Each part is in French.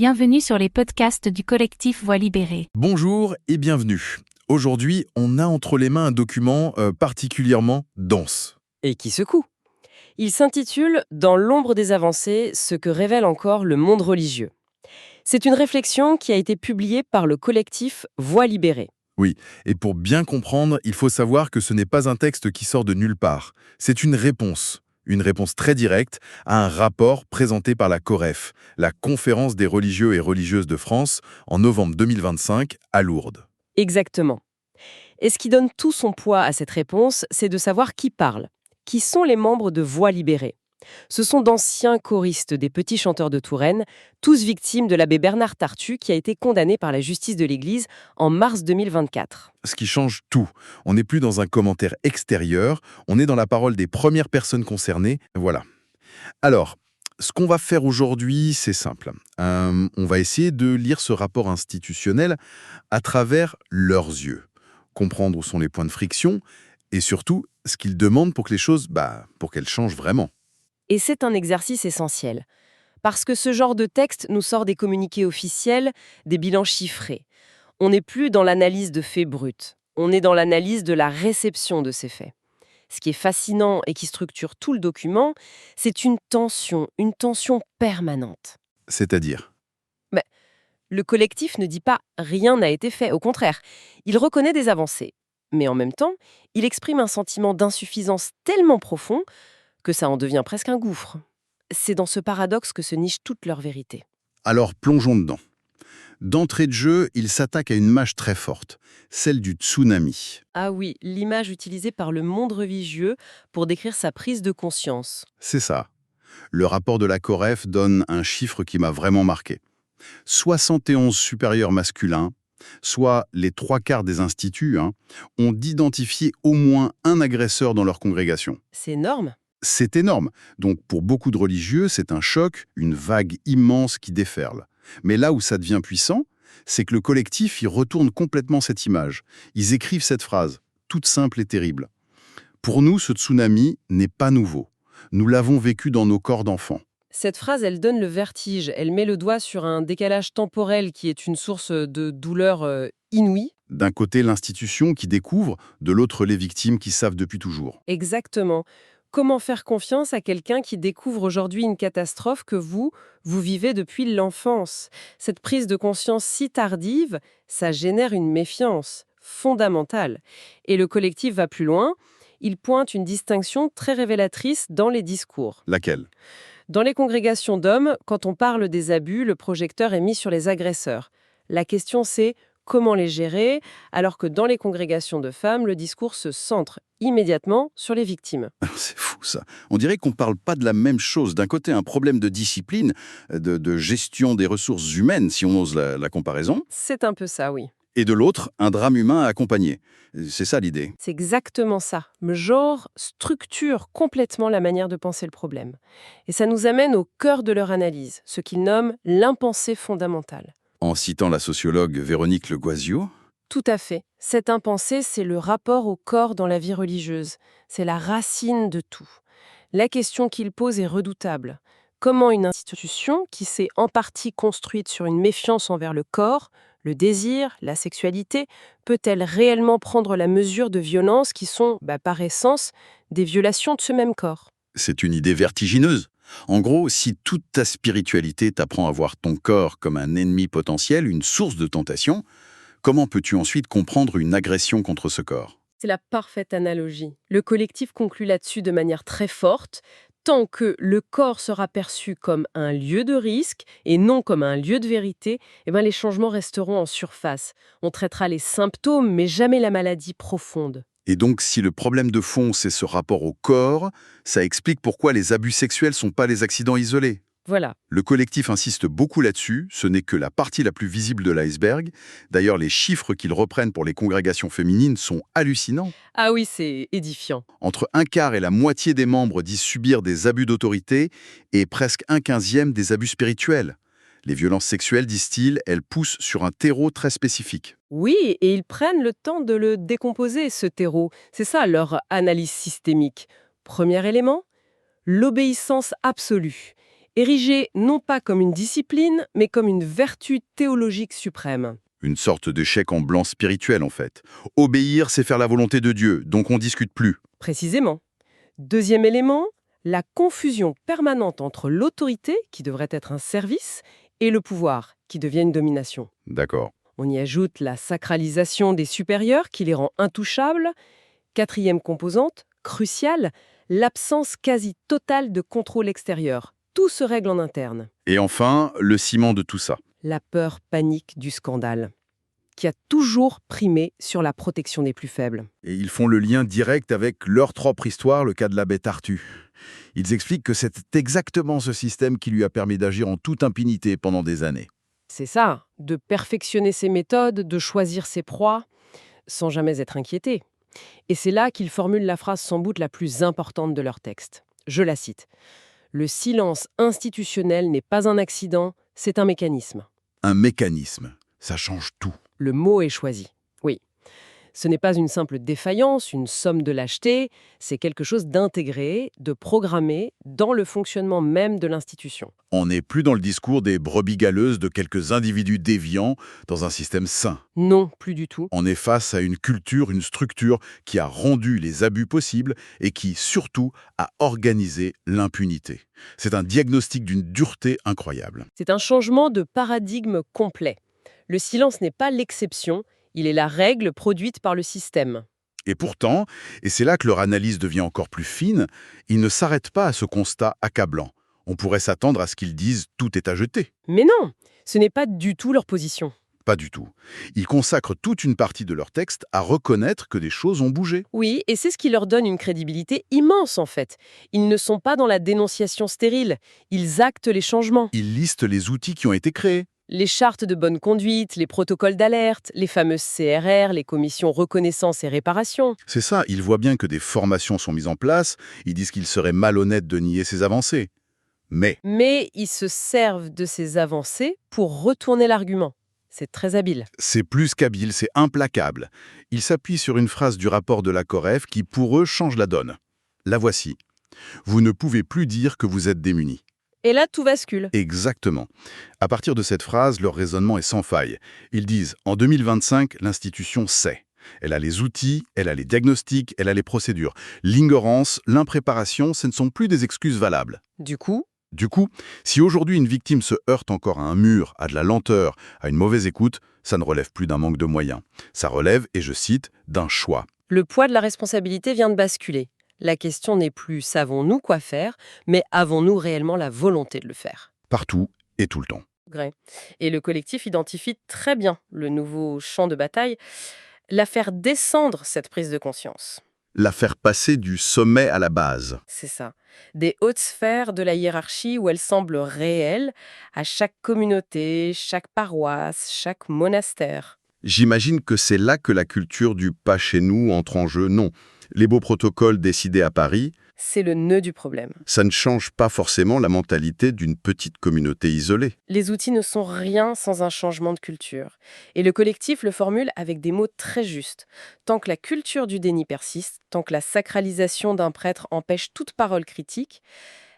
Bienvenue sur les podcasts du collectif Voix libérée. Bonjour et bienvenue. Aujourd'hui, on a entre les mains un document particulièrement dense. Et qui secoue. Il s'intitule « Dans l'ombre des avancées, ce que révèle encore le monde religieux ». C'est une réflexion qui a été publiée par le collectif Voix libérée. Oui, et pour bien comprendre, il faut savoir que ce n'est pas un texte qui sort de nulle part. C'est une réponse très directe à un rapport présenté par la COREF, la Conférence des religieux et religieuses de France, en novembre 2025 à Lourdes. Exactement. Et ce qui donne tout son poids à cette réponse, c'est de savoir qui parle. Qui sont les membres de Voix libérée? Ce sont d'anciens choristes des Petits Chanteurs de Touraine, tous victimes de l'abbé Bernard Tartu qui a été condamné par la justice de l'Église en mars 2024. Ce qui change tout. On n'est plus dans un commentaire extérieur, on est dans la parole des premières personnes concernées. Voilà. Alors, ce qu'on va faire aujourd'hui, c'est simple. On va essayer de lire ce rapport institutionnel à travers leurs yeux, comprendre où sont les points de friction et surtout ce qu'ils demandent pour que les choses, pour qu'elles changent vraiment. Et c'est un exercice essentiel. Parce que ce genre de texte nous sort des communiqués officiels, des bilans chiffrés. On n'est plus dans l'analyse de faits bruts. On est dans l'analyse de la réception de ces faits. Ce qui est fascinant et qui structure tout le document, c'est une tension permanente. C'est-à-dire, Le collectif ne dit pas « rien n'a été fait », au contraire. Il reconnaît des avancées. Mais en même temps, il exprime un sentiment d'insuffisance tellement profond que ça en devient presque un gouffre. C'est dans ce paradoxe que se niche toute leur vérité. alors plongeons dedans. D'entrée de jeu, il s'attaque à une image très forte, celle du tsunami. Ah oui, l'image utilisée par le monde religieux pour décrire sa prise de conscience. C'est ça. Le rapport de la COREF donne un chiffre qui m'a vraiment marqué. 71 supérieurs masculins, soit les 3/4 des instituts, ont identifié au moins un agresseur dans leur congrégation. C'est énorme. C'est énorme. Donc pour beaucoup de religieux, c'est un choc, une vague immense qui déferle. Mais là où ça devient puissant, c'est que le collectif y retourne complètement cette image. Ils écrivent cette phrase, toute simple et terrible. Pour nous, ce tsunami n'est pas nouveau. Nous l'avons vécu dans nos corps d'enfants. Cette phrase, elle donne le vertige. Elle met le doigt sur un décalage temporel qui est une source de douleur inouïe. D'un côté, l'institution qui découvre, de l'autre, les victimes qui savent depuis toujours. Exactement. Comment faire confiance à quelqu'un qui découvre aujourd'hui une catastrophe que vous vivez depuis l'enfance? Cette prise de conscience si tardive, ça génère une méfiance fondamentale. Et le collectif va plus loin. Il pointe une distinction très révélatrice dans les discours. Laquelle? Dans les congrégations d'hommes, quand on parle des abus, le projecteur est mis sur les agresseurs. La question c'est comment les gérer, alors que dans les congrégations de femmes, le discours se centre immédiatement sur les victimes. C'est fou ça. On dirait qu'on ne parle pas de la même chose. D'un côté, un problème de discipline, de gestion des ressources humaines, si on ose la comparaison, C'est un peu ça, oui. et de l'autre, un drame humain à accompagner. C'est ça l'idée. C'est exactement ça. Le genre structure complètement la manière de penser le problème. Et ça nous amène au cœur de leur analyse, ce qu'ils nomment l'impensé fondamental. En citant la sociologue Véronique Le Guasio, Tout à fait. Cet impensé, c'est le rapport au corps dans la vie religieuse. C'est la racine de tout. La question qu'il pose est redoutable. Comment une institution, qui s'est en partie construite sur une méfiance envers le corps, le désir, la sexualité, peut-elle réellement prendre la mesure de violences qui sont, par essence, des violations de ce même corps? c'est une idée vertigineuse. En gros, si toute ta spiritualité t'apprend à voir ton corps comme un ennemi potentiel, une source de tentation, comment peux-tu ensuite comprendre une agression contre ce corps? C'est la parfaite analogie. Le collectif conclut là-dessus de manière très forte. Tant que le corps sera perçu comme un lieu de risque et non comme un lieu de vérité, les changements resteront en surface. On traitera les symptômes, mais jamais la maladie profonde. Et donc, si le problème de fond, c'est ce rapport au corps, ça explique pourquoi les abus sexuels sont pas les accidents isolés. Voilà. Le collectif insiste beaucoup là-dessus, ce n'est que la partie la plus visible de l'iceberg. D'ailleurs, les chiffres qu'ils reprennent pour les congrégations féminines sont hallucinants. Ah oui, c'est édifiant. Entre un quart et la moitié des membres disent subir des abus d'autorité et presque un quinzième des abus spirituels. Les violences sexuelles, disent-ils, elles poussent sur un terreau très spécifique. Oui, et ils prennent le temps de le décomposer, ce terreau. C'est ça leur analyse systémique. Premier élément, l'obéissance absolue. érigée non pas comme une discipline, mais comme une vertu théologique suprême. Une sorte de chèque en blanc spirituel, en fait. Obéir, c'est faire la volonté de Dieu, donc on discute plus. Précisément. Deuxième élément, la confusion permanente entre l'autorité, qui devrait être un service, et le pouvoir, qui devient une domination. D'accord. On y ajoute la sacralisation des supérieurs, qui les rend intouchables. Quatrième composante, cruciale, l'absence quasi totale de contrôle extérieur. Tout se règle en interne. Et enfin, le ciment de tout ça. La peur panique du scandale, qui a toujours primé sur la protection des plus faibles. Et ils font le lien direct avec leur propre histoire, le cas de l'abbé Tartu. Ils expliquent que c'est exactement ce système qui lui a permis d'agir en toute impunité pendant des années. C'est ça, de perfectionner ses méthodes, de choisir ses proies, sans jamais être inquiété. Et c'est là qu'ils formulent la phrase sans doute la plus importante de leur texte. Je la cite. « Le silence institutionnel n'est pas un accident, c'est un mécanisme. » Un mécanisme, ça change tout. Le mot est choisi. Oui. Ce n'est pas une simple défaillance, une somme de lâcheté, c'est quelque chose d'intégré, de programmé dans le fonctionnement même de l'institution. On n'est plus dans le discours des brebis galeuses de quelques individus déviants dans un système sain. Non, plus du tout. On est face à une culture, une structure qui a rendu les abus possibles et qui, surtout, a organisé l'impunité. C'est un diagnostic d'une dureté incroyable. C'est un changement de paradigme complet. Le silence n'est pas l'exception, il est la règle produite par le système. Et pourtant, et c'est là que leur analyse devient encore plus fine, ils ne s'arrêtent pas à ce constat accablant. On pourrait s'attendre à ce qu'ils disent « tout est à jeter ». Mais non, ce n'est pas du tout leur position. Pas du tout. Ils consacrent toute une partie de leur texte à reconnaître que des choses ont bougé. Oui, et c'est ce qui leur donne une crédibilité immense en fait. Ils ne sont pas dans la dénonciation stérile, ils actent les changements. Ils listent les outils qui ont été créés. Les chartes de bonne conduite, les protocoles d'alerte, les fameuses CRR, les commissions reconnaissance et réparation. C'est ça, ils voient bien que des formations sont mises en place, ils disent qu'il serait malhonnête de nier ces avancées. Mais ils se servent de ces avancées pour retourner l'argument. C'est très habile. c'est plus qu'habile, c'est implacable. Ils s'appuient sur une phrase du rapport de la Coref qui, pour eux, change la donne. La voici. Vous ne pouvez plus dire que vous êtes démunis. Et là, tout bascule. Exactement. À partir de cette phrase, leur raisonnement est sans faille. Ils disent, en 2025, l'institution sait. Elle a les outils, elle a les diagnostics, elle a les procédures. L'ignorance, l'impréparation, ce ne sont plus des excuses valables. Du coup, Si aujourd'hui une victime se heurte encore à un mur, à de la lenteur, à une mauvaise écoute, ça ne relève plus d'un manque de moyens. Ça relève, et je cite, d'un choix. le poids de la responsabilité vient de basculer. La question n'est plus savons-nous quoi faire, mais avons-nous réellement la volonté de le faire. Partout et tout le temps. Gré. Et le collectif identifie très bien le nouveau champ de bataille, la faire descendre cette prise de conscience. La faire passer du sommet à la base. C'est ça. Des hautes sphères de la hiérarchie où elle semble réelle, à chaque communauté, chaque paroisse, chaque monastère. J'imagine que c'est là que la culture du « pas chez nous » entre en jeu. Non. Les beaux protocoles décidés à Paris, C'est le nœud du problème. ça ne change pas forcément la mentalité d'une petite communauté isolée. Les outils ne sont rien sans un changement de culture. Et le collectif le formule avec des mots très justes. Tant que la culture du déni persiste, tant que la sacralisation d'un prêtre empêche toute parole critique,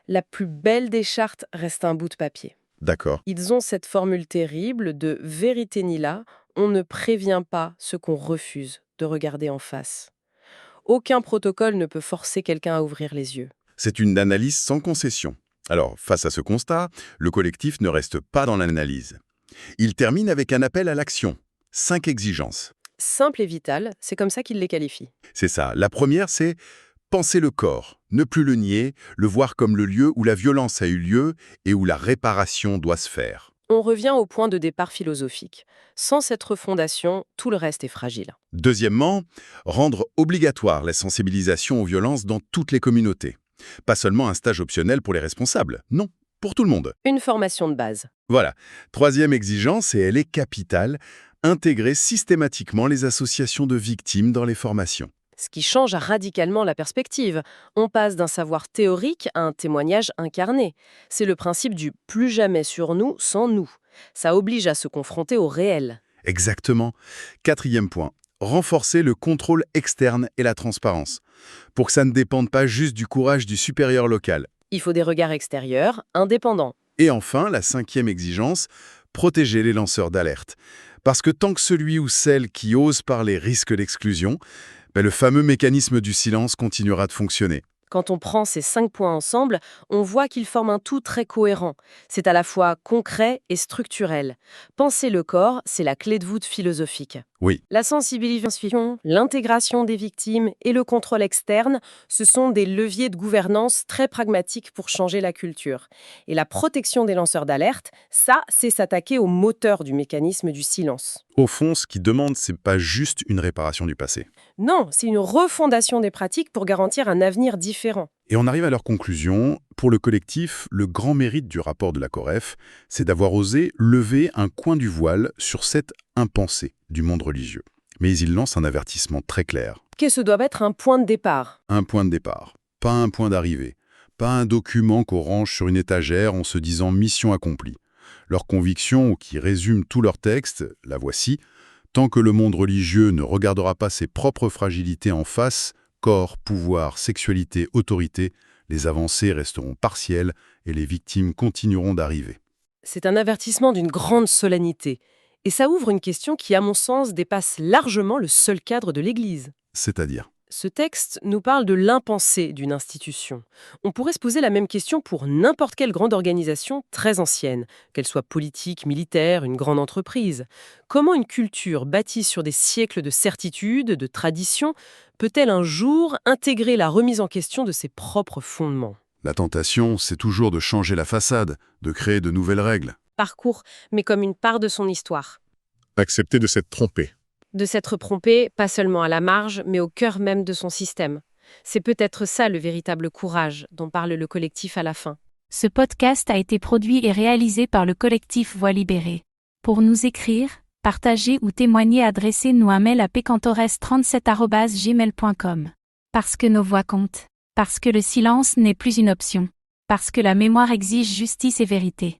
la plus belle des chartes reste un bout de papier. D'accord. Ils ont cette formule terrible de vérité ni là, on ne prévient pas ce qu'on refuse de regarder en face. Aucun protocole ne peut forcer quelqu'un à ouvrir les yeux. C'est une analyse sans concession. Alors, face à ce constat, le collectif ne reste pas dans l'analyse. Il termine avec un appel à l'action. 5 exigences. Simple et vital, c'est comme ça qu'ils les qualifient. C'est ça. La première, c'est penser le corps, ne plus le nier, le voir comme le lieu où la violence a eu lieu et où la réparation doit se faire. On revient au point de départ philosophique. Sans cette refondation, tout le reste est fragile. Deuxièmement, rendre obligatoire la sensibilisation aux violences dans toutes les communautés. Pas seulement un stage optionnel pour les responsables, non, pour tout le monde. Une formation de base. Voilà. Troisième exigence, et elle est capitale, intégrer systématiquement les associations de victimes dans les formations. Ce qui change radicalement la perspective. On passe d'un savoir théorique à un témoignage incarné. C'est le principe du « plus jamais sur nous sans nous ». Ça oblige à se confronter au réel. Exactement. Quatrième point, renforcer le contrôle externe et la transparence. Pour que ça ne dépende pas juste du courage du supérieur local. Il faut des regards extérieurs, indépendants. Et enfin, la 5e exigence, protéger les lanceurs d'alerte. Parce que tant que celui ou celle qui ose parler risque l'exclusion, le fameux mécanisme du silence continuera de fonctionner. Quand on prend ces 5 points ensemble, on voit qu'ils forment un tout très cohérent. C'est à la fois concret et structurel. Penser le corps, c'est la clé de voûte philosophique. Oui, La sensibilisation, l'intégration des victimes et le contrôle externe, ce sont des leviers de gouvernance très pragmatiques pour changer la culture. Et la protection des lanceurs d'alerte, ça, c'est s'attaquer au moteur du mécanisme du silence. au fond, ce qu'ils demandent, c'est pas juste une réparation du passé. Non, c'est une refondation des pratiques pour garantir un avenir différent. Et on arrive à leur conclusion. Pour le collectif, le grand mérite du rapport de la COREF, c'est d'avoir osé lever un coin du voile sur cette impensée du monde religieux. Mais il lance un avertissement très clair. Que ce doit être un point de départ. Un point de départ, pas un point d'arrivée, pas un document qu'on range sur une étagère en se disant « mission accomplie ». Leur conviction, qui résume tout leur texte, la voici: tant que le monde religieux ne regardera pas ses propres fragilités en face, corps, pouvoir, sexualité, autorité, les avancées resteront partielles et les victimes continueront d'arriver. C'est un avertissement d'une grande solennité. Et ça ouvre une question qui, à mon sens, dépasse largement le seul cadre de l'Église. C'est-à-dire, Ce texte nous parle de l'impensé d'une institution. On pourrait se poser la même question pour n'importe quelle grande organisation très ancienne, qu'elle soit politique, militaire, une grande entreprise. Comment une culture bâtie sur des siècles de certitudes, de traditions, peut-elle un jour intégrer la remise en question de ses propres fondements ? la tentation, c'est toujours de changer la façade, de créer de nouvelles règles. Parcours, mais comme une part de son histoire. Accepter de s'être trompé. De s'être trompé, pas seulement à la marge, mais au cœur même de son système. C'est peut-être ça le véritable courage dont parle le collectif à la fin. Ce podcast a été produit et réalisé par le collectif Voix libérée. Pour nous écrire, partager ou témoigner, adressez-nous un mail à pecantores37@gmail.com. Parce que nos voix comptent. Parce que le silence n'est plus une option. Parce que la mémoire exige justice et vérité.